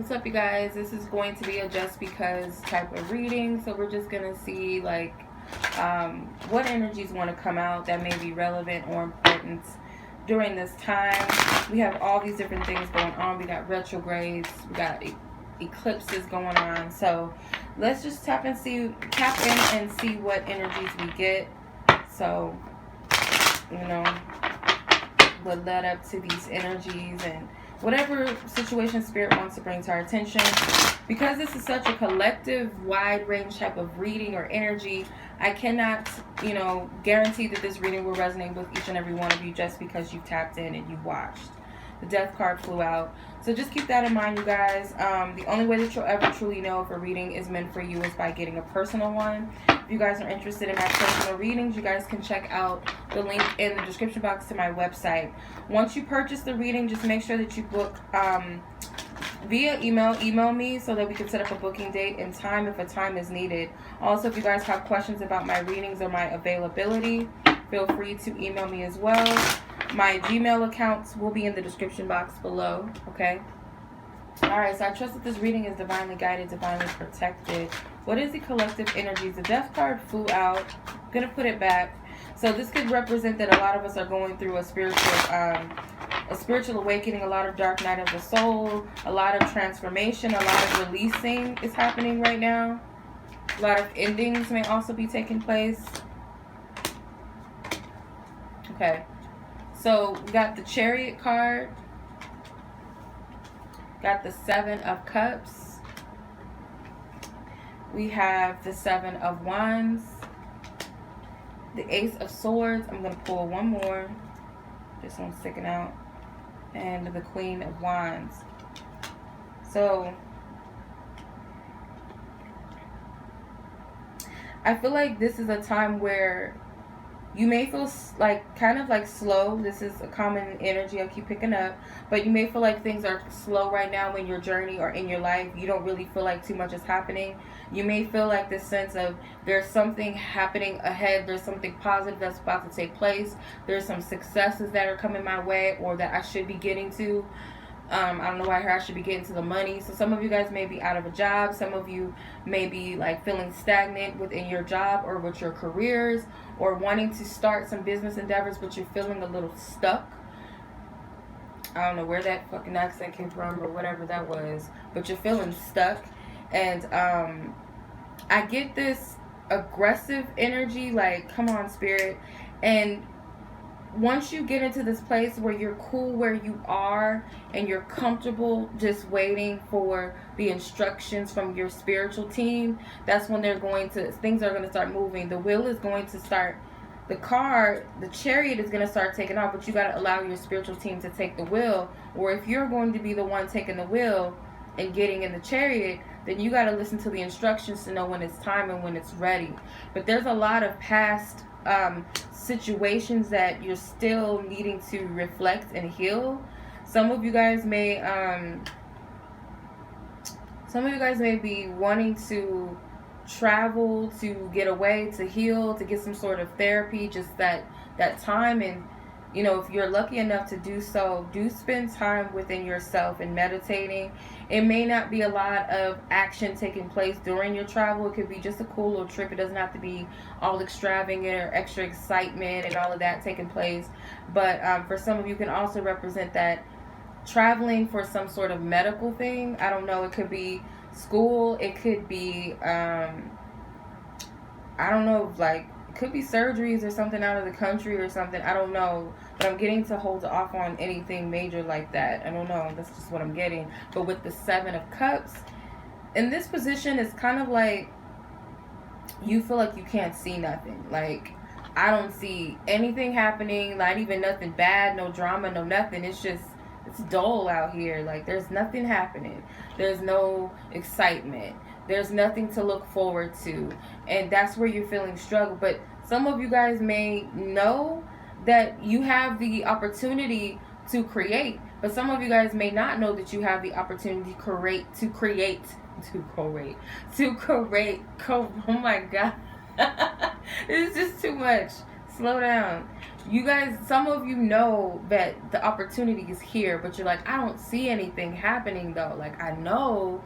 What's up, you guys? This is going to be a just because type of reading. So we're just going to see like what energies want to come out that may be relevant or important during this time. We have all these different things going on. We got retrogrades, we got eclipses going on. So let's just tap in and see what energies we get. So, you know, what led up to these energies and whatever situation Spirit wants to bring to our attention. Because this is such a collective, wide range type of reading or energy, I cannot, guarantee that this reading will resonate with each and every one of you just because you tapped in and you watched. The Death card flew out. So just keep that in mind, you guys. The only way that you'll ever truly know if a reading is meant for you is by getting a personal one. If you guys are interested in my personal readings, you guys can check out the link in the description box to my website. Once you purchase the reading, just make sure that you book via email. Email me so that we can set up a booking date and time if a time is needed. Also, if you guys have questions about my readings or my availability, feel free to email me as well. My Gmail accounts will be in the description box below, okay? Alright, so I trust that this reading is divinely guided, divinely protected. What is the collective energies? The Death card flew out. I'm going to put it back. So this could represent that a lot of us are going through a spiritual awakening, a lot of dark night of the soul, a lot of transformation, a lot of releasing is happening right now. A lot of endings may also be taking place. Okay. So we got the Chariot card, got the 7 of Cups, we have the 7 of Wands, the Ace of Swords. I'm going to pull one more, this one's sticking out, and the Queen of Wands. So I feel like this is a time where you may feel like kind of like slow. This is a common energy I keep picking up. But you may feel like things are slow right now in your journey or in your life. You don't really feel like too much is happening. You may feel like this sense of there's something happening ahead. There's something positive that's about to take place. There's some successes that are coming my way or that I should be getting to. I don't know why I should be getting to the money. So some of you guys may be out of a job. Some of you may be like feeling stagnant within your job or with your careers, or wanting to start some business endeavors, but you're feeling a little stuck. I don't know where that fucking accent came from or whatever that was, but you're feeling stuck. And I get this aggressive energy, like, come on, Spirit. And once you get into this place where you're cool where you are and you're comfortable just waiting for the instructions from your spiritual team, that's when things are going to start moving. The wheel is going to start, the Chariot is going to start taking off, but you got to allow your spiritual team to take the wheel. Or if you're going to be the one taking the wheel and getting in the Chariot, then you got to listen to the instructions to know when it's time and when it's ready. But there's a lot of past situations that you're still needing to reflect and heal. Some of you guys may be wanting to travel, to get away, to heal, to get some sort of therapy, just that time. And if you're lucky enough to do so, do spend time within yourself and meditating. It may not be a lot of action taking place during your travel. It could be just a cool little trip. It doesn't have to be all extravagant or extra excitement and all of that taking place. But for some of you, can also represent that traveling for some sort of medical thing. I don't know. It could be school. It could be, I don't know, like, it could be surgeries or something out of the country or something. I don't know. But I'm getting to hold off on anything major like that. I don't know. That's just what I'm getting. But with the 7 of Cups, in this position, it's kind of like you feel like you can't see nothing. Like, I don't see anything happening. Not even nothing bad. No drama. No nothing. It's dull out here. Like, there's nothing happening. There's no excitement. There's nothing to look forward to. And that's where you're feeling struggle. But some of you guys may know that you have the opportunity to create. But some of you guys may not know that you have the opportunity to create. Oh my God. It's just too much. Slow down. You guys, some of you know that the opportunity is here, but you're like, I don't see anything happening though. Like, I know,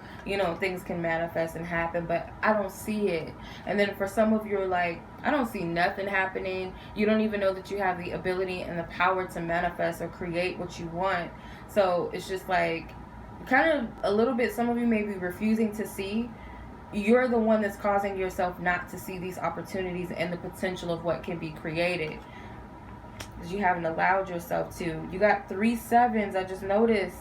things can manifest and happen, but I don't see it. And then for some of you, are like, I don't see nothing happening. You don't even know that you have the ability and the power to manifest or create what you want. So it's just like, kind of a little bit, some of you may be refusing to see. You're the one that's causing yourself not to see these opportunities and the potential of what can be created, because you haven't allowed yourself to. You got 3 sevens. I just noticed.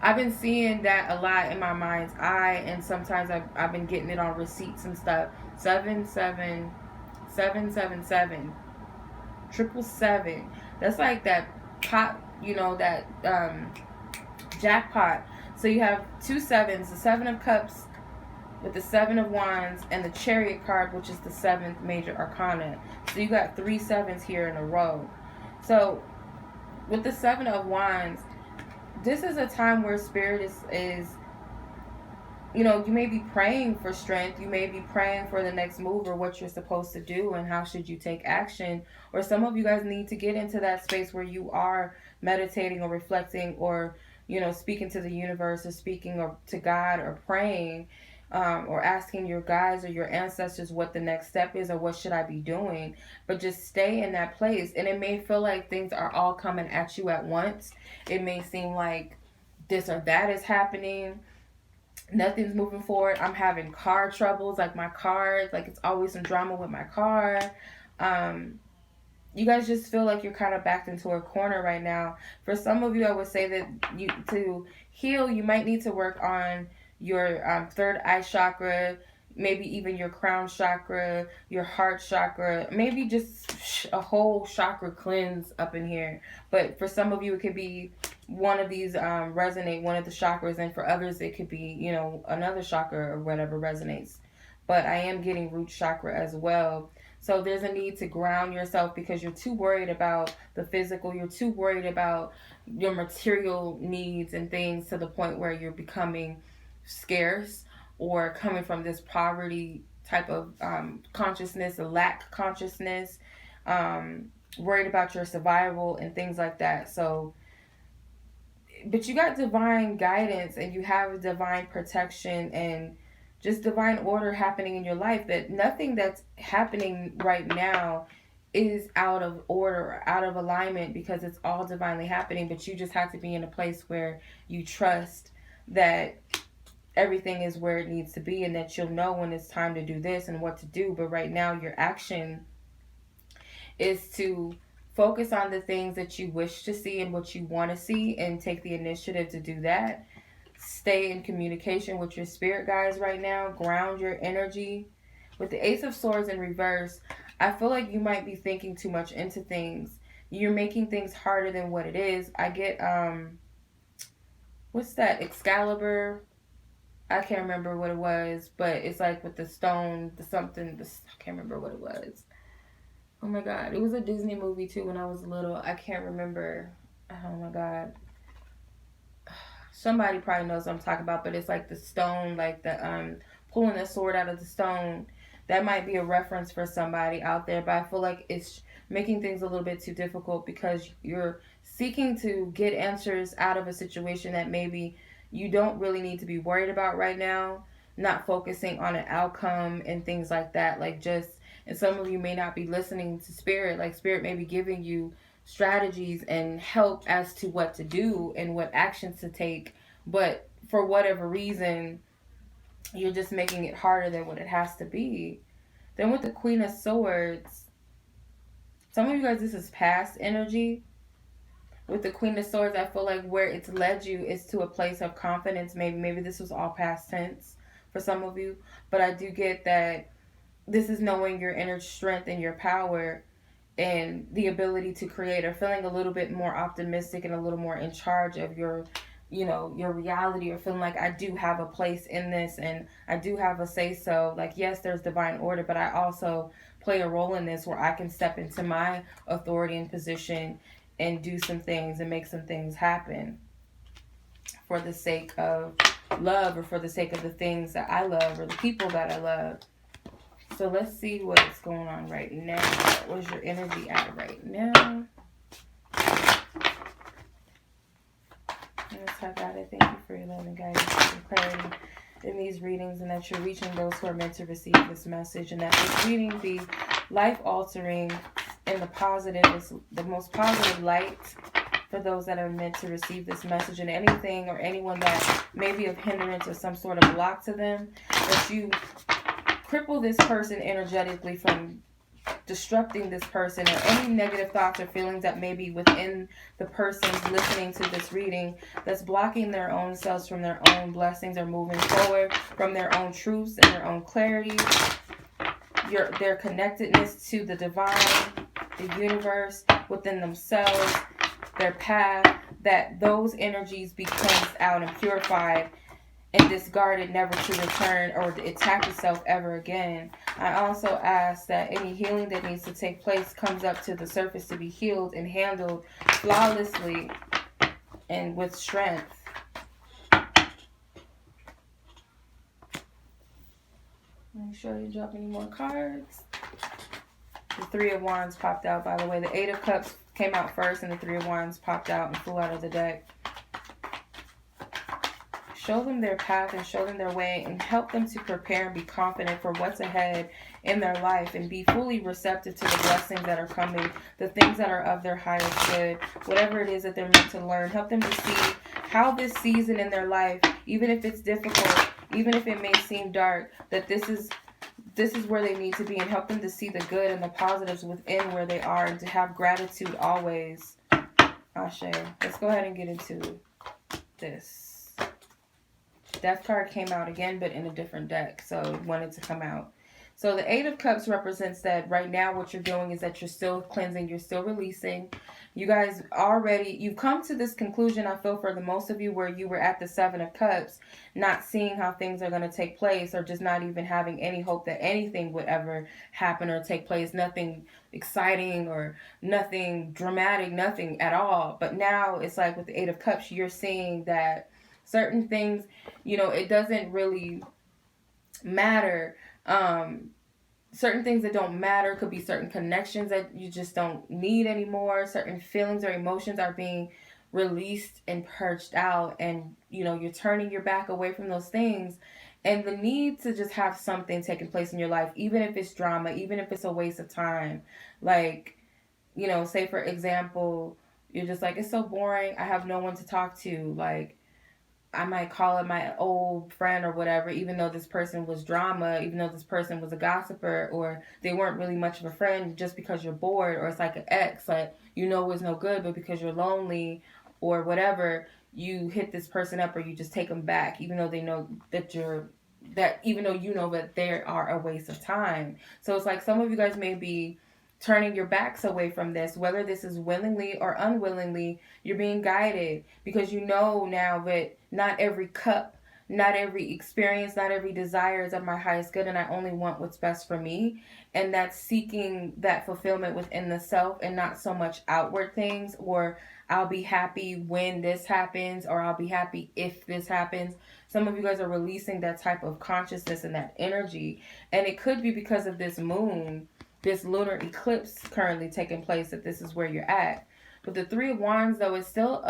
I've been seeing that a lot in my mind's eye, and sometimes I've been getting it on receipts and stuff. 777 777. That's like that pot, that jackpot. So you have 2 sevens, the 7 of cups with the 7 of wands and the chariot card, which is the 7th major arcana. So you got 3 sevens here in a row. So with the 7 of wands, this is a time where spirit is you may be praying for strength. You may be praying for the next move or what you're supposed to do and how should you take action. Or some of you guys need to get into that space where you are meditating or reflecting or, speaking to the universe or speaking or to God or praying, or asking your guides or your ancestors what the next step is or what should I be doing. But just stay in that place. And it may feel like things are all coming at you at once. It may seem like this or that is happening. Nothing's moving forward. I'm having car troubles, like my car, like it's always some drama with my car. You guys just feel like you're kind of backed into a corner right now. For some of you, I would say that to heal, you might need to work on your third eye chakra, maybe even your crown chakra, your heart chakra, maybe just a whole chakra cleanse up in here. But for some of you, it could be one of these resonate, one of the chakras, and for others, it could be, another chakra or whatever resonates. But I am getting root chakra as well. So there's a need to ground yourself because you're too worried about the physical. You're too worried about your material needs and things to the point where you're becoming scarce or coming from this poverty type of consciousness, a lack consciousness, worried about your survival and things like that. So, but you got divine guidance and you have divine protection and just divine order happening in your life, that nothing that's happening right now is out of order or out of alignment, because it's all divinely happening. But you just have to be in a place where you trust that everything is where it needs to be and that you'll know when it's time to do this and what to do. But right now your action is to focus on the things that you wish to see and what you want to see and take the initiative to do that. Stay in communication with your spirit guides right now. Ground your energy. With the Ace of Swords in reverse, I feel like you might be thinking too much into things. You're making things harder than what it is. I get, what's that? Excalibur. I can't remember what it was, but it's like with the stone, I can't remember what it was. Oh my God. It was a Disney movie too when I was little. I can't remember. Oh my God. Somebody probably knows what I'm talking about, but it's like the stone, like the pulling the sword out of the stone. That might be a reference for somebody out there, but I feel like it's making things a little bit too difficult because you're seeking to get answers out of a situation that maybe you don't really need to be worried about right now. Not focusing on an outcome and things like that. And some of you may not be listening to spirit. Like spirit may be giving you strategies and help as to what to do and what actions to take, but for whatever reason you're just making it harder than what it has to be. Then with the Queen of Swords, some of you guys, this is past energy. With the Queen of Swords, I feel like where it's led you is to a place of confidence. Maybe this was all past tense for some of you, but I do get that this is knowing your inner strength and your power and the ability to create, or feeling a little bit more optimistic and a little more in charge of your reality, or feeling like I do have a place in this and I do have a say so. Like, yes, there's divine order, but I also play a role in this where I can step into my authority and position and do some things and make some things happen for the sake of love or for the sake of the things that I love or the people that I love. So let's see what's going on right now. Where's your energy at right now? Yes, I got it. Thank you for your love and guidance and clarity in these readings, and that you're reaching those who are meant to receive this message, and that this reading be life-altering in the most positive light for those that are meant to receive this message, and anything or anyone that may be of hindrance or some sort of block to them, that you cripple this person energetically from disrupting this person, or any negative thoughts or feelings that may be within the person's listening to this reading that's blocking their own selves from their own blessings or moving forward from their own truths and their own clarity, their connectedness to the divine, the universe, within themselves, their path, that those energies be cleansed out and purified and discarded, never to return or attack itself ever again. I also ask that any healing that needs to take place comes up to the surface to be healed and handled flawlessly and with strength. Make sure you drop any more cards. The Three of Wands popped out, by the way. The Eight of Cups came out first, and the Three of Wands popped out and flew out of the deck. Show them their path and show them their way, and help them to prepare and be confident for what's ahead in their life, and be fully receptive to the blessings that are coming, the things that are of their highest good, whatever it is that they're meant to learn. Help them to see how this season in their life, even if it's difficult, even if it may seem dark, that this is where they need to be, and help them to see the good and the positives within where they are, and to have gratitude always. Ashe. Let's go ahead and get into this. Death card came out again, but in a different deck, so it wanted to come out. So the Eight of Cups represents that right now what you're doing is that you're still cleansing, you're still releasing. You guys you've come to this conclusion, I feel, for the most of you, where you were at the Seven of Cups, not seeing how things are going to take place, or just not even having any hope that anything would ever happen or take place. Nothing exciting or nothing dramatic, nothing at all. But now it's like with the Eight of Cups, you're seeing that certain things, it doesn't really matter. Certain things that don't matter could be certain connections that you just don't need anymore. Certain feelings or emotions are being released and purged out, and you're turning your back away from those things, and the need to just have something taking place in your life, even if it's drama, even if it's a waste of time. Like, say for example, you're just like, it's so boring, I have no one to talk to. Like, I might call it my old friend or whatever, even though this person was drama, even though this person was a gossiper, or they weren't really much of a friend, just because you're bored, or it's like an ex, like, was no good, but because you're lonely or whatever, you hit this person up, or you just take them back, even though they know that even though that they are a waste of time. So it's like some of you guys may be turning your backs away from this, whether this is willingly or unwillingly. You're being guided, because now that not every cup, not every experience, not every desire is of my highest good, and I only want what's best for me. And that's seeking that fulfillment within the self, and not so much outward things, or I'll be happy when this happens, or I'll be happy if this happens. Some of you guys are releasing that type of consciousness and that energy, and it could be because of this moon, this lunar eclipse currently taking place, that this is where you're at. But the Three of Wands, though, is still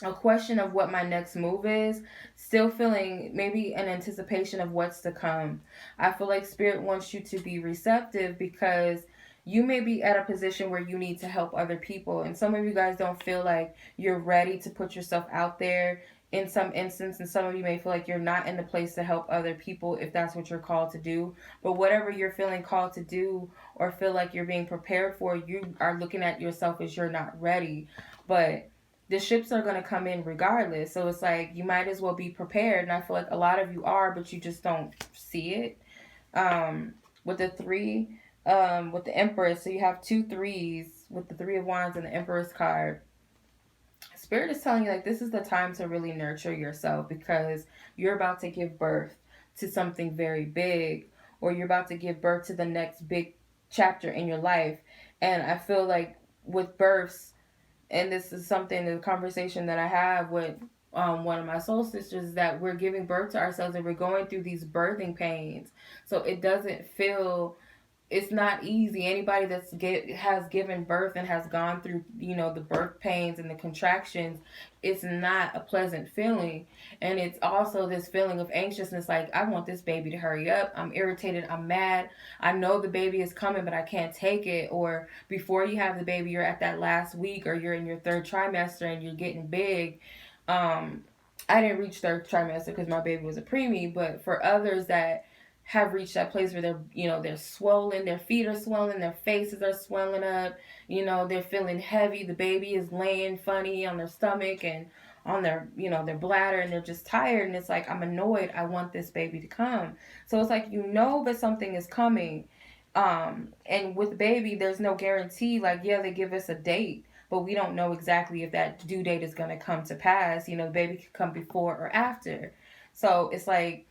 a question of what my next move is. Still feeling maybe an anticipation of what's to come. I feel like Spirit wants you to be receptive, because you may be at a position where you need to help other people. And some of you guys don't feel like you're ready to put yourself out there in some instance, and some of you may feel like you're not in the place to help other people, if that's what you're called to do. But whatever you're feeling called to do, or feel like you're being prepared for, you are looking at yourself as you're not ready. But the ships are going to come in regardless, so it's like you might as well be prepared. And I feel like a lot of you are, but you just don't see it. With the three, with the Empress, so you have 2 threes with the Three of Wands and the Empress card. Spirit is telling you, like, this is the time to really nurture yourself, because you're about to give birth to something very big, or you're about to give birth to the next big chapter in your life. And I feel like with births, and this is something, the conversation that I have with one of my soul sisters, is that we're giving birth to ourselves and we're going through these birthing pains. So it doesn't feel, it's not easy. Anybody has given birth and has gone through, the birth pains and the contractions, it's not a pleasant feeling. And it's also this feeling of anxiousness, like, I want this baby to hurry up. I'm irritated. I'm mad. I know the baby is coming, but I can't take it. Or before you have the baby, you're at that last week, or you're in your third trimester and you're getting big. I didn't reach third trimester because my baby was a preemie, but for others that have reached that place where they're swollen, their feet are swollen, their faces are swelling up, they're feeling heavy, the baby is laying funny on their stomach and on their bladder, and they're just tired, and it's like, I'm annoyed, I want this baby to come. So it's like, that something is coming. And with baby, there's no guarantee. Like, yeah, they give us a date, but we don't know exactly if that due date is going to come to pass. The baby could come before or after. So it's like,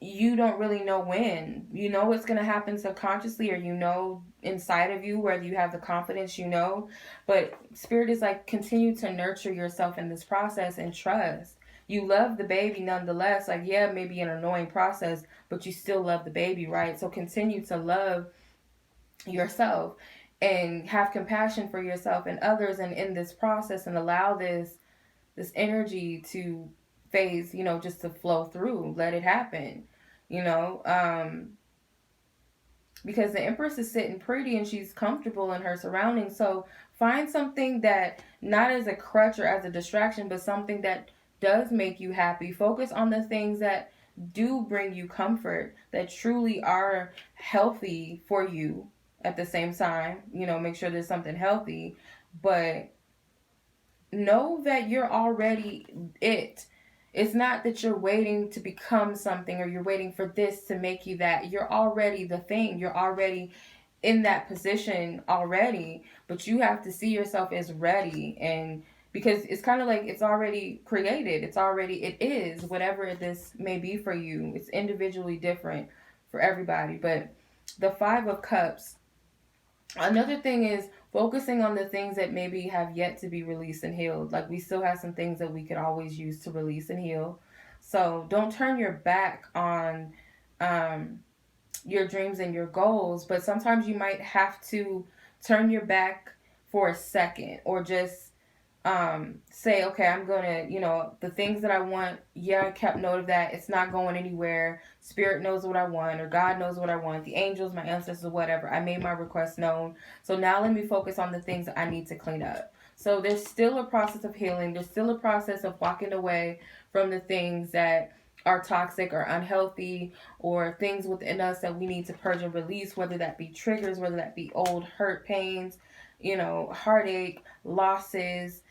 you don't really know when. It's going to happen subconsciously, or inside of you, whether you have the confidence, but spirit is like, continue to nurture yourself in this process and trust. You love the baby nonetheless. Like, yeah, maybe an annoying process, but you still love the baby, right? So continue to love yourself and have compassion for yourself and others, and in this process, and allow this energy to phase, just to flow through. Let it happen, because the Empress is sitting pretty and she's comfortable in her surroundings. So find something that, not as a crutch or as a distraction, but something that does make you happy. Focus on the things that do bring you comfort, that truly are healthy for you at the same time. Make sure there's something healthy, but know that you're already it. It's not that you're waiting to become something, or you're waiting for this to make you that. You're already the thing. You're already in that position already, but you have to see yourself as ready. And because it's kind of like, it's already created. It is whatever this may be for you. It's individually different for everybody. But the 5 of Cups, another thing is focusing on the things that maybe have yet to be released and healed. Like, we still have some things that we could always use to release and heal. So don't turn your back on your dreams and your goals, but sometimes you might have to turn your back for a second, or just say, okay, I'm gonna, the things that I want, yeah, I kept note of that. It's not going anywhere. Spirit knows what I want, or God knows what I want. The angels, my ancestors, whatever. I made my request known. So now let me focus on the things that I need to clean up. So there's still a process of healing. There's still a process of walking away from the things that are toxic or unhealthy, or things within us that we need to purge and release, whether that be triggers, whether that be old hurt pains, heartache, losses,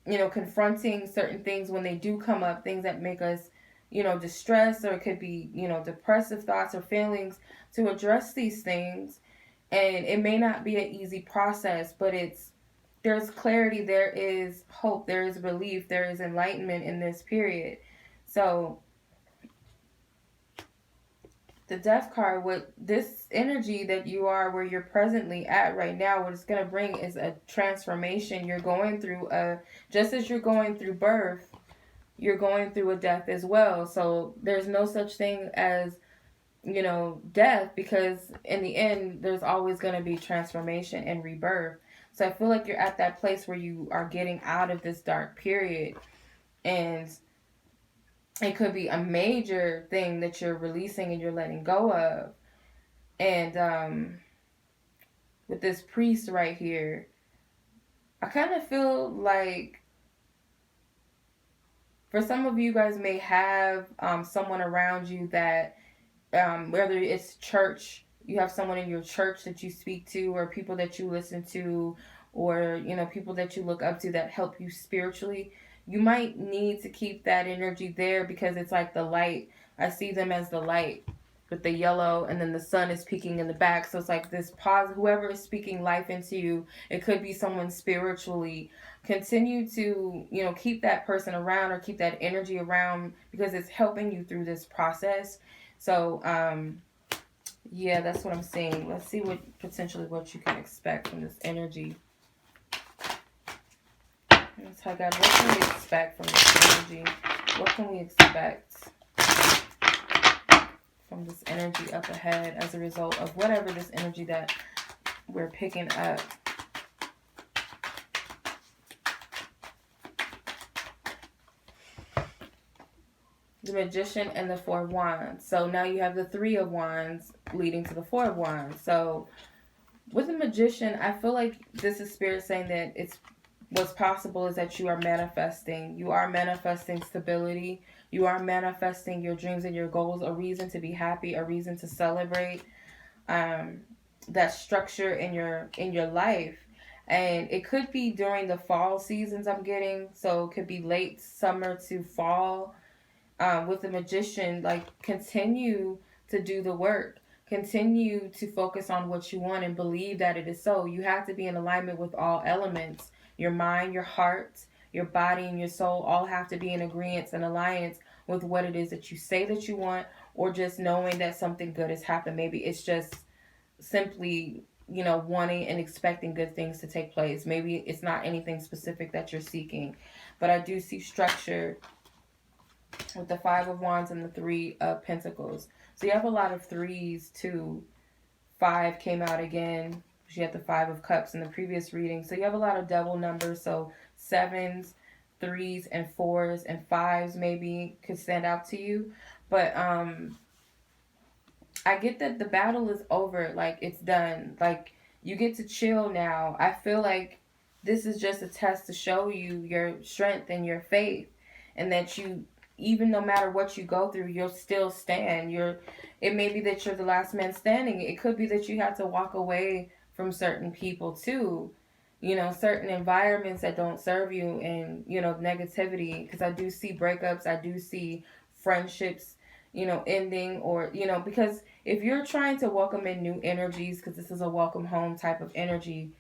confronting certain things when they do come up, things that make us, distressed, or it could be, depressive thoughts or feelings, to address these things. And it may not be an easy process, but there's clarity, there is hope, there is relief, there is enlightenment in this period. So the Death card, what this energy that you are, where you're presently at right now, what it's going to bring is a transformation. You're going through just as you're going through birth, you're going through a death as well. So there's no such thing as, death, because in the end, there's always going to be transformation and rebirth. So I feel like you're at that place where you are getting out of this dark period, and it could be a major thing that you're releasing and you're letting go of. And with this priest right here, I kind of feel like, for some of you guys may have someone around you that, whether it's church, you have someone in your church that you speak to, or people that you listen to, or, people that you look up to that help you spiritually. You might need to keep that energy there, because it's like the light. I see them as the light with the yellow, and then the sun is peeking in the back. So it's like this whoever is speaking life into you, it could be someone spiritually. Continue to, keep that person around, or keep that energy around, because it's helping you through this process. So, yeah, that's what I'm seeing. Let's see what you can expect from this energy. Let's talk about what can we expect from this energy? What can we expect from this energy up ahead as a result of whatever this energy that we're picking up? The Magician and the Four of Wands. So now you have the Three of Wands leading to the Four of Wands. So with the Magician, I feel like this is Spirit saying that it's what's possible is that you are manifesting. You are manifesting stability. You are manifesting your dreams and your goals, a reason to be happy, a reason to celebrate. That structure in your life. And it could be during the fall seasons I'm getting. So it could be late summer to fall. With the Magician, like, continue to do the work. Continue to focus on what you want and believe that it is so. You have to be in alignment with all elements. Your mind, your heart, your body, and your soul all have to be in agreement and alliance with what it is that you say that you want, or just knowing that something good has happened. Maybe it's just simply, wanting and expecting good things to take place. Maybe it's not anything specific that you're seeking. But I do see structure with the Five of Wands and the Three of Pentacles. So you have a lot of threes too. Five came out again. She had the Five of Cups in the previous reading. So you have a lot of double numbers. So sevens, threes, and fours, and fives maybe could stand out to you. But I get that the battle is over. Like, it's done. Like, you get to chill now. I feel like this is just a test to show you your strength and your faith. And that you, even no matter what you go through, you'll still stand. It may be that you're the last man standing. It could be that you have to walk away from certain people too. Certain environments that don't serve you, and, negativity. Because I do see breakups. I do see friendships, ending, or, because if you're trying to welcome in new energies, because this is a welcome home type of energy,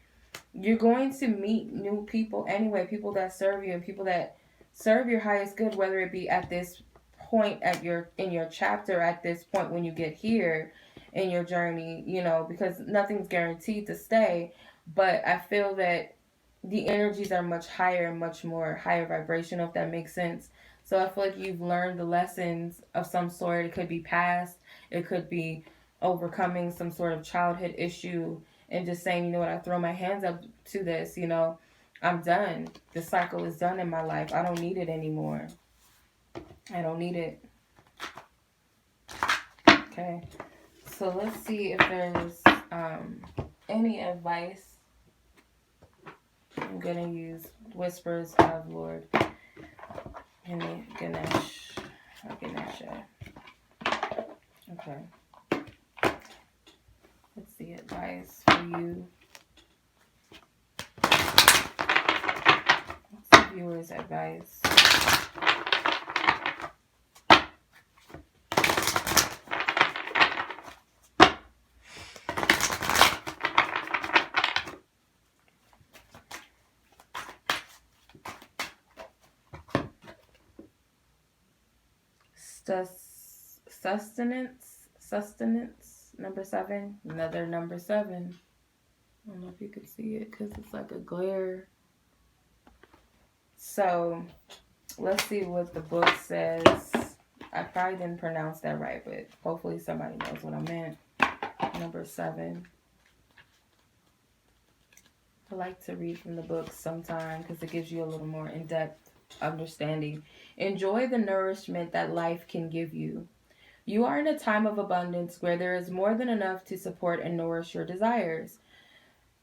you're going to meet new people anyway, people that serve you and people that serve your highest good, whether it be at this point in your chapter, at this point when you get here in your journey, because nothing's guaranteed to stay. But I feel that the energies are much higher and much more higher vibrational, if that makes sense. So I feel like you've learned the lessons of some sort. It could be past, it could be overcoming some sort of childhood issue, and just saying, you know what, I throw my hands up to this, I'm done. The cycle is done in my life. I don't need it anymore. I don't need it. Okay. So let's see if there's any advice. I'm going to use Whispers of Lord Ganesha. Okay. Let's see advice for you. Viewers advice. Sustenance, number 7. Another number 7. I don't know if you can see it because it's like a glare. So let's see what the book says. I probably didn't pronounce that right, but hopefully somebody knows what I meant. Number 7. I like to read from the book sometime because it gives you a little more in-depth understanding. Enjoy the nourishment that life can give you. You are in a time of abundance where there is more than enough to support and nourish your desires.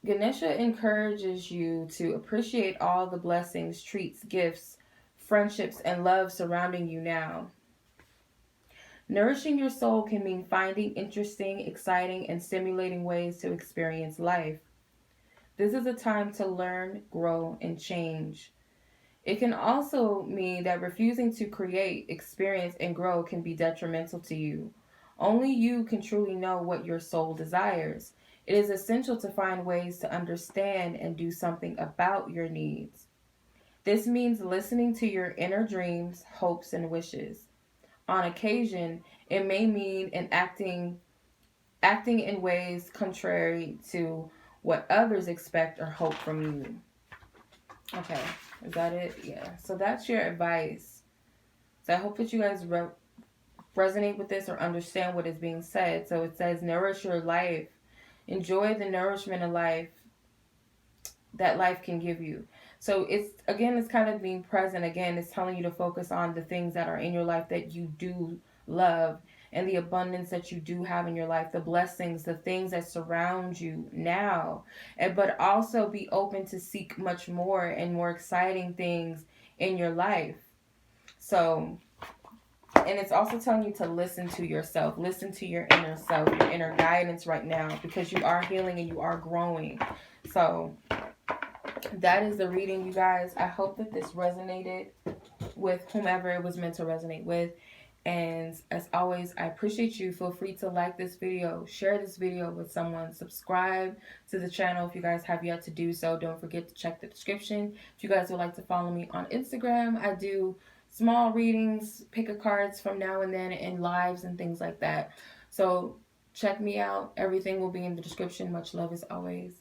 Ganesha encourages you to appreciate all the blessings, treats, gifts, friendships, and love surrounding you now. Nourishing your soul can mean finding interesting, exciting, and stimulating ways to experience life. This is a time to learn, grow, and change. It can also mean that refusing to create, experience, and grow can be detrimental to you. Only you can truly know what your soul desires. It is essential to find ways to understand and do something about your needs. This means listening to your inner dreams, hopes, and wishes. On occasion, it may mean acting in ways contrary to what others expect or hope from you. Okay. Is that it? Yeah. So that's your advice. So I hope that you guys resonate with this or understand what is being said. So it says, nourish your life. Enjoy the nourishment of life that life can give you. So it's kind of being present. Again, it's telling you to focus on the things that are in your life that you do love, and the abundance that you do have in your life, the blessings, the things that surround you now. But also be open to seek much more and more exciting things in your life. So, and it's also telling you to listen to yourself, listen to your inner self, your inner guidance right now, because you are healing and you are growing. So that is the reading, you guys. I hope that this resonated with whomever it was meant to resonate with. And as always, I appreciate you. Feel free to like this video, share this video with someone, subscribe to the channel if you guys have yet to do so. Don't forget to check the description. If you guys would like to follow me on Instagram, I do small readings, pick a cards from now and then, and lives and things like that. So check me out. Everything will be in the description. Much love as always.